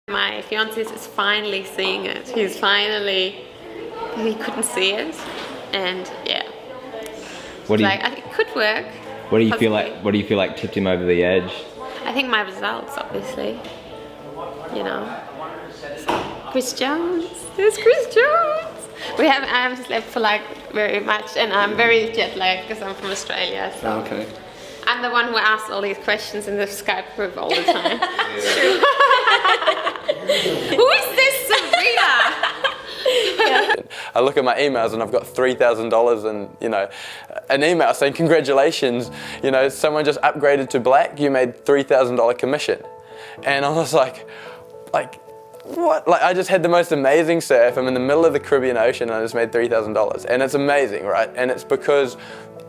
My fiance is finally seeing it. He couldn't see it, and yeah. What do you, I think it could work. what do you feel possibly. like? What do you feel like tipped him over the edge? I think my results, obviously. You know. Chris Jones. There's Chris Jones. I haven't slept for like very much, and I'm very jet lagged because I'm from Australia. So. Okay. I'm the one who asks all these questions in the Skype group all the time. Who is this Sabrina? I look at my emails and I've got $3,000 and an email saying congratulations, someone just upgraded to black, you made $3,000 commission. And I was like what? Like I just had the most amazing surf. I'm in the middle of the Caribbean Ocean and I just made $3,000. And it's amazing, right? And it's because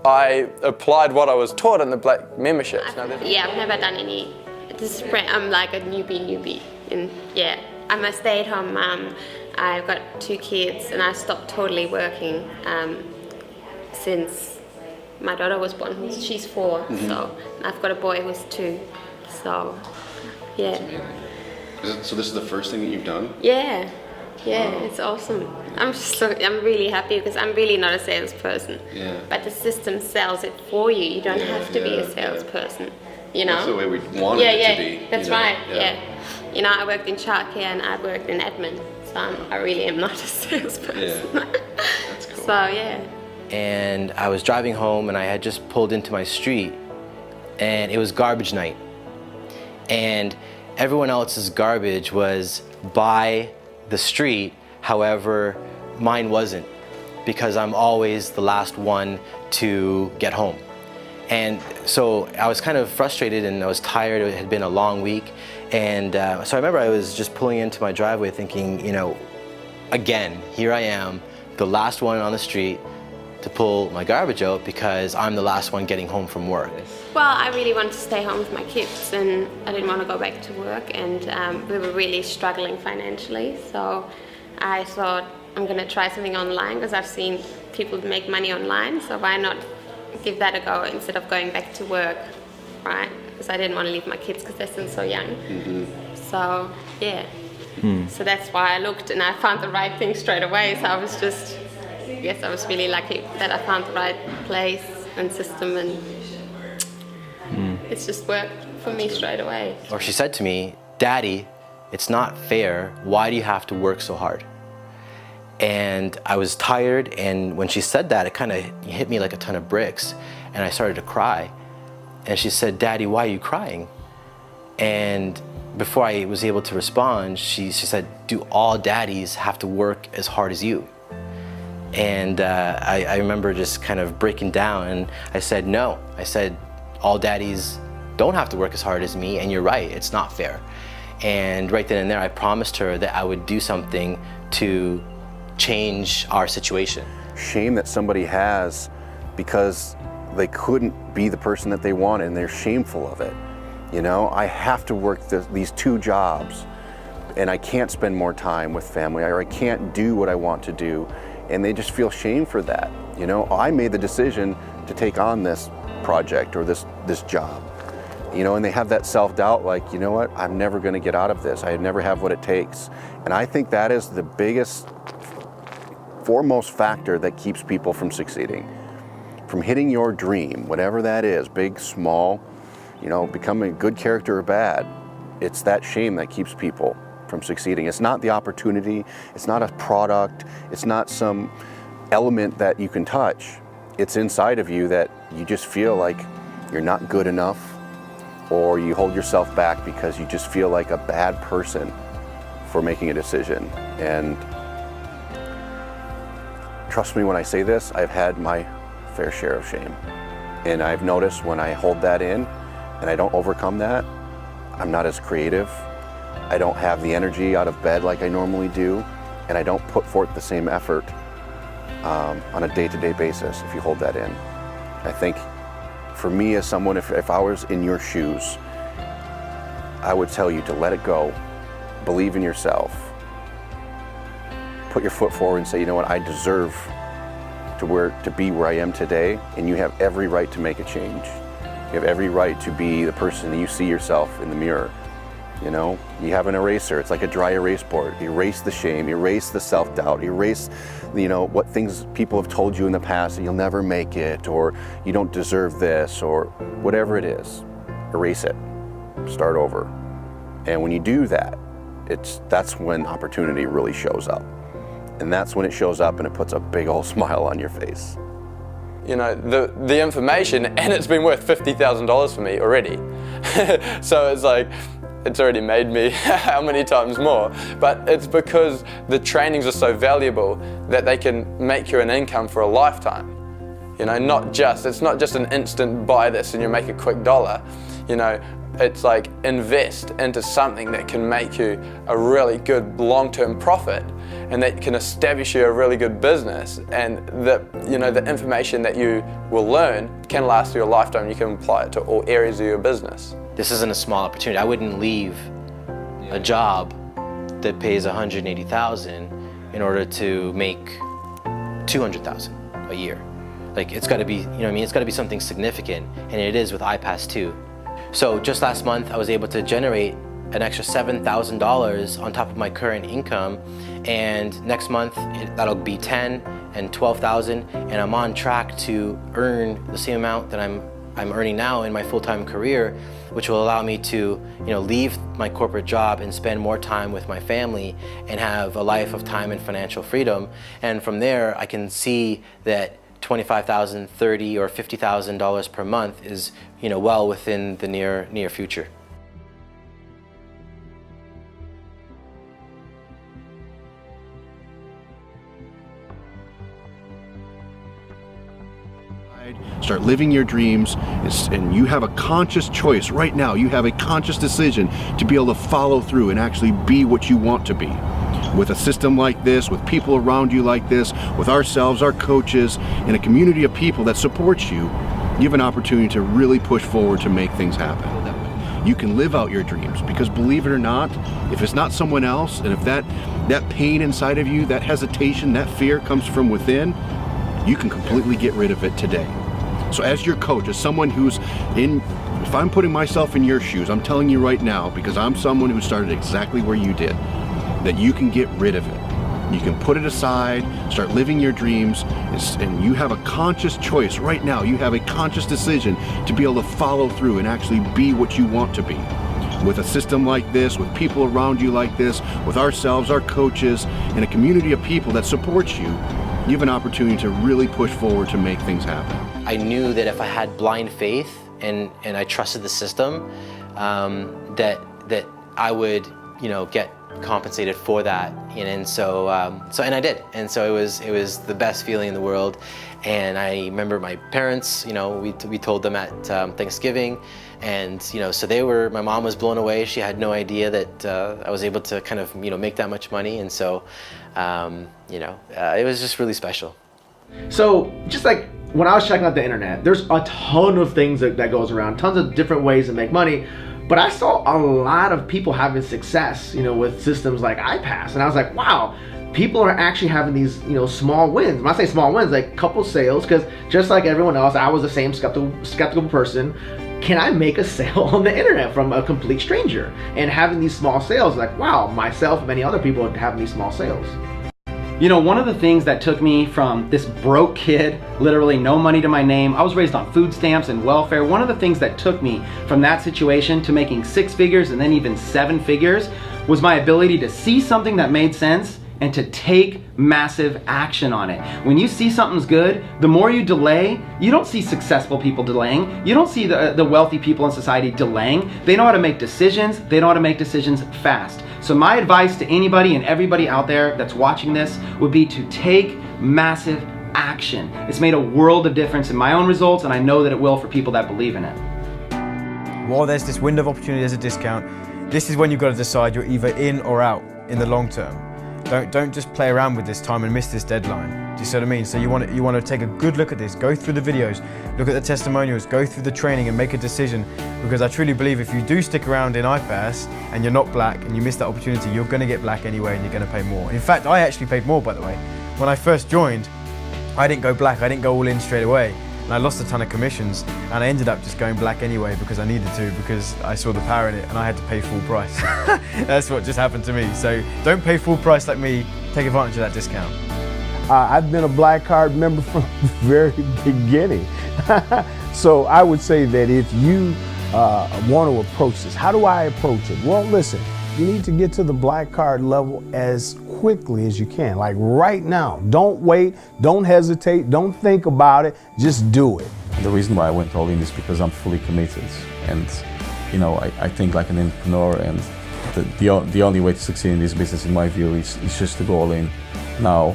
I applied what I was taught in the black memberships. Yeah, I've never done any. I'm like a newbie. And yeah, I'm a stay-at-home mum. I've got 2 kids and I stopped totally working since my daughter was born. She's 4, so I've got a boy who's 2. So yeah. So this is the first thing that you've done? Yeah, it's awesome. I'm really happy because I'm really not a salesperson. Yeah. But the system sells it for you. You don't have to be a salesperson. You know. That's the way we want it to be. That's right. Yeah. I worked in childcare and I worked in admin, so I really am not a salesperson. Yeah. That's cool. So yeah. And I was driving home and I had just pulled into my street and it was garbage night. And everyone else's garbage was by the street, however, mine wasn't, because I'm always the last one to get home. And so I was kind of frustrated and I was tired. It had been a long week. And so I remember I was just pulling into my driveway thinking, again, here I am, the last one on the street to pull my garbage out because I'm the last one getting home from work. Well, I really wanted to stay home with my kids and I didn't want to go back to work, and we were really struggling financially. So I thought I'm going to try something online because I've seen people make money online, so why not give that a go instead of going back to work, right? Because I didn't want to leave my kids because they're still so young. So yeah, so that's why I looked and I found the right thing straight away. So I was really lucky that I found the right place and system, and it's just worked for me straight away. Or she said to me, "Daddy, it's not fair. Why do you have to work so hard?" And I was tired, and when she said that, it kind of hit me like a ton of bricks, and I started to cry. And she said, "Daddy, why are you crying?" And before I was able to respond, she said, "Do all daddies have to work as hard as you?" And I remember just kind of breaking down, and I said, "No." I said, "All daddies don't have to work as hard as me, and you're right, it's not fair." And right then and there, I promised her that I would do something to change our situation. Shame that somebody has because they couldn't be the person that they wanted and they're shameful of it. I have to work these 2 jobs and I can't spend more time with family, or I can't do what I want to do, and they just feel shame for that. I made the decision to take on this project or this job, and they have that self-doubt like, you know what, I'm never going to get out of this. I never have what it takes. And I think that is the biggest, foremost factor that keeps people from succeeding, from hitting your dream, whatever that is, big, small, becoming a good character or bad. It's that shame that keeps people from succeeding. It's not the opportunity, it's not a product, it's not some element that you can touch. It's inside of you that you just feel like you're not good enough, or you hold yourself back because you just feel like a bad person for making a decision. And trust me when I say this, I've had my fair share of shame. And I've noticed when I hold that in and I don't overcome that, I'm not as creative. I don't have the energy out of bed like I normally do, and I don't put forth the same effort on a day-to-day basis if you hold that in. I think for me as someone, if I was in your shoes, I would tell you to let it go, believe in yourself, put your foot forward and say, you know what, I deserve to be where I am today, and you have every right to make a change. You have every right to be the person that you see yourself in the mirror. You know, you have an eraser, it's like a dry erase board. Erase the shame, erase the self-doubt, erase, you know, what things people have told you in the past, that you'll never make it, or you don't deserve this, or whatever it is. Erase it, start over. And when you do that, that's when opportunity really shows up. And that's when it shows up and it puts a big old smile on your face. You know, the information, and it's been worth $50,000 for me already. So it's like, it's already made me how many times more, but it's because the trainings are so valuable that they can make you an income for a lifetime. You know, it's not just an instant buy this and you make a quick dollar. You know, it's like invest into something that can make you a really good long-term profit and that can establish you a really good business, and you know, the information that you will learn can last you a lifetime. You can apply it to all areas of your business. This isn't a small opportunity. I wouldn't leave a job that pays $180,000 in order to make $200,000 a year. Like, it's got to be, you know what I mean? It's got to be something significant, and it is with iPass 2. So just last month, I was able to generate an extra $7,000 on top of my current income, and next month that'll be $10,000 and $12,000, and I'm on track to earn the same amount that I'm earning now in my full-time career, which will allow me to, you know, leave my corporate job and spend more time with my family and have a life of time and financial freedom. And from there, I can see that $25,000, $30,000, or $50,000 per month is, you know, well within the near future. Start living your dreams, and you have a conscious choice right now. You have a conscious decision to be able to follow through and actually be what you want to be. With a system like this, with people around you like this, with ourselves, our coaches, and a community of people that supports you, you have an opportunity to really push forward to make things happen. You can live out your dreams, because believe it or not, if it's not someone else, and if that pain inside of you, that hesitation, that fear comes from within, you can completely get rid of it today. So as your coach, as someone who's if I'm putting myself in your shoes, I'm telling you right now, because I'm someone who started exactly where you did, that you can get rid of it. You can put it aside, start living your dreams, and you have a conscious choice right now. You have a conscious decision to be able to follow through and actually be what you want to be. With a system like this, with people around you like this, with ourselves, our coaches, and a community of people that supports you, you have an opportunity to really push forward to make things happen. I knew that if I had blind faith and I trusted the system, that I would, you know, get compensated for that, and so I did, and so it was the best feeling in the world. And I remember my parents, you know, we told them at Thanksgiving, and you know, so my mom was blown away. She had no idea that I was able to kind of, you know, make that much money, and so you know, it was just really special. So just like when I was checking out the internet, there's a ton of things that goes around, tons of different ways to make money. But I saw a lot of people having success, you know, with systems like iPass, and I was like, wow, people are actually having these, you know, small wins. When I say small wins, like couple sales, because just like everyone else, I was the same skeptical person. Can I make a sale on the internet from a complete stranger? And having these small sales, like, wow, myself and many other people having these small sales. You know, one of the things that took me from this broke kid, literally no money to my name, I was raised on food stamps and welfare. One of the things that took me from that situation to making 6 figures and then even 7 figures was my ability to see something that made sense and to take massive action on it. When you see something's good, the more you delay, you don't see successful people delaying. You don't see the wealthy people in society delaying. They know how to make decisions. They know how to make decisions fast. So my advice to anybody and everybody out there that's watching this would be to take massive action. It's made a world of difference in my own results, and I know that it will for people that believe in it. While there's this window of opportunity, there's a discount. This is when you've got to decide you're either in or out in the long term. Don't just play around with this time and miss this deadline. Do you see what I mean? So you want to take a good look at this, go through the videos, look at the testimonials, go through the training and make a decision, because I truly believe if you do stick around in iPass and you're not black and you miss that opportunity, you're going to get black anyway and you're going to pay more. In fact, I actually paid more, by the way. When I first joined, I didn't go black, I didn't go all in straight away. and I lost a ton of commissions, and I ended up just going black anyway because I needed to, because I saw the power in it and I had to pay full price. That's what just happened to me. So don't pay full price like me, take advantage of that discount. I've been a Black Card member from the very beginning. So I would say that if you want to approach this, how do I approach it? Well, listen, you need to get to the Black Card level as quickly as you can, like right now. Don't wait, don't hesitate, don't think about it, just do it. The reason why I went all in is because I'm fully committed, and you know, I think like an entrepreneur, and the only way to succeed in this business, in my view, is just to go all in. Now,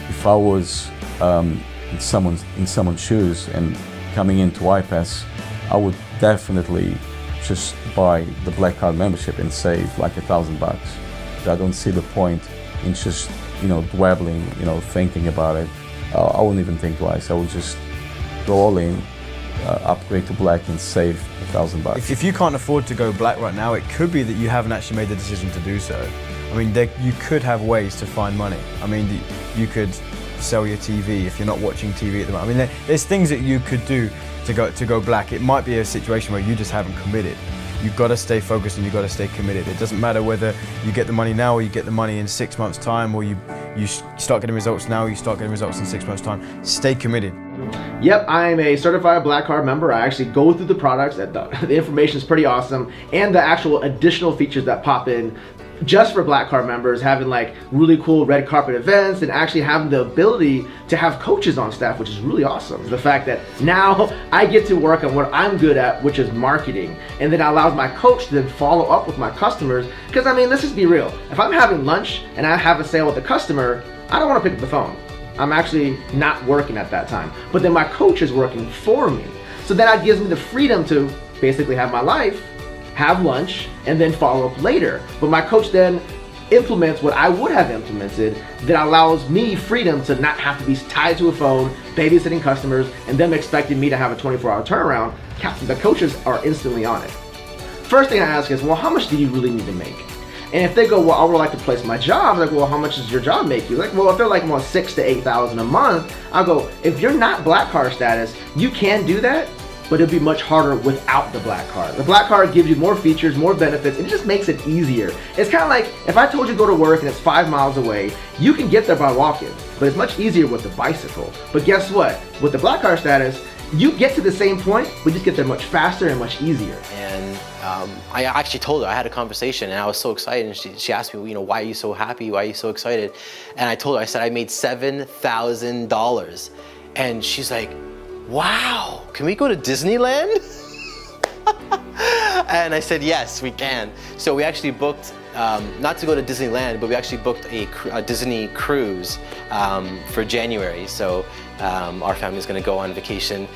if I was in someone's shoes and coming into iPass, I would definitely just buy the Black Card membership and save like $1,000. I don't see the point in just, you know, dwabbling, you know, thinking about it. I wouldn't even think twice. I would just go all in, upgrade to black, and save $1,000. If you can't afford to go black right now, it could be that you haven't actually made the decision to do so. I mean, you could have ways to find money. I mean, you could sell your TV if you're not watching TV at the moment. I mean, there's things that you could do to go black. It might be a situation where you just haven't committed. You've got to stay focused and you've got to stay committed. It doesn't matter whether you get the money now or you get the money in 6 months' time, or you start getting results now or you start getting results in 6 months' time. Stay committed. Yep, I'm a certified Black Card member. I actually go through the products. The information is pretty awesome, and the actual additional features that pop in just for Black Card members, having like really cool red carpet events, and actually having the ability to have coaches on staff, which is really awesome. The fact that now I get to work on what I'm good at, which is marketing, and then it allows my coach to then follow up with my customers. Because I mean, let's just be real. If I'm having lunch and I have a sale with a customer, I don't want to pick up the phone. I'm actually not working at that time. But then my coach is working for me. So that gives me the freedom to basically have my life, have lunch, and then follow up later. But my coach then implements what I would have implemented that allows me freedom to not have to be tied to a phone, babysitting customers, and them expecting me to have a 24-hour turnaround. The coaches are instantly on it. First thing I ask is, well, how much do you really need to make? And if they go, well, I would like to place my job, I'm like, well, how much does your job make you? Like, well, if they're like more $6,000 to $8,000 a month, I'll go, if you're not Black Card status, you can do that, but it'll be much harder without the Black Card. The Black Card gives you more features, more benefits, and it just makes it easier. It's kind of like if I told you to go to work and it's 5 miles away, you can get there by walking, but it's much easier with the bicycle. But guess what? With the Black Card status, you get to the same point, but just get there much faster and much easier. And I actually told her, I had a conversation and I was so excited, and she asked me, you know, why are you so happy? Why are you so excited? And I told her, I said, I made $7,000. And she's like, wow, can we go to Disneyland? And I said, yes, we can. So we actually booked, not to go to Disneyland, but we actually booked a Disney cruise for January. So our family's gonna go on vacation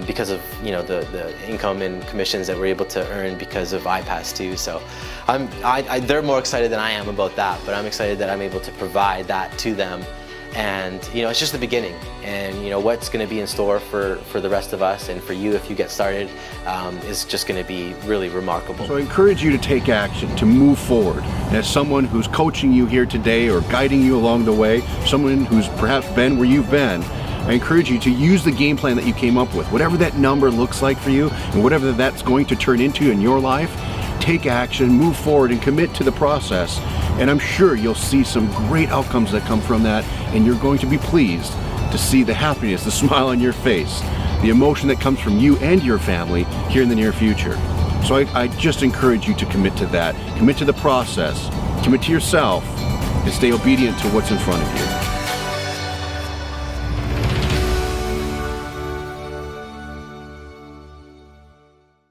because of, you know, the income and commissions that we're able to earn because of iPass too. So they're more excited than I am about that, but I'm excited that I'm able to provide that to them. And you know, it's just the beginning, and you know what's going to be in store for the rest of us and for you if you get started is just going to be really remarkable. So I encourage you to take action, to move forward. And as someone who's coaching you here today or guiding you along the way, someone who's perhaps been where you've been, I encourage you to use the game plan that you came up with, whatever that number looks like for you and whatever that's going to turn into in your life. Take action, move forward, and commit to the process. And I'm sure you'll see some great outcomes that come from that, and you're going to be pleased to see the happiness, the smile on your face, the emotion that comes from you and your family here in the near future. So I just encourage you to commit to that. Commit to the process, commit to yourself, and stay obedient to what's in front of you.